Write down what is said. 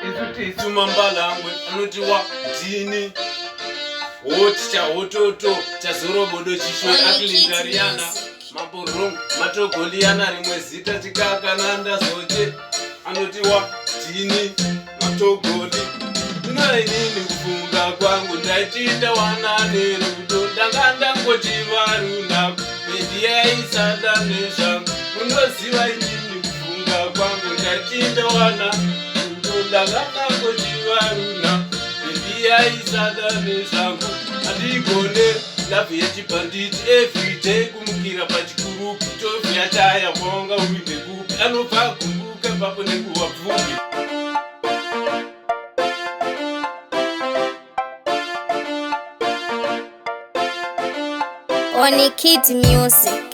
isuti sumambalangwe anoti wa dini woticha wototo chazorobodo chishwe aklindariana maburung matogoliana rimwe zita Chikakananda zoche anoti wa dini matogoli nainini kufunga kwangu ndachiita wanane rudo ndanganda ngochivaruna mediyaisada nezvangu unoziva inini kufunga kwangu ndachiita wana rudo ndanganda ngochivaruna mediyaisada nezvangu andigone lavu yechibhanditi everyday kumukira pachikurupi tofya chaya kwanga uine kupi anobva kumbuka papo nenguva pfupi. OnikidMusiq.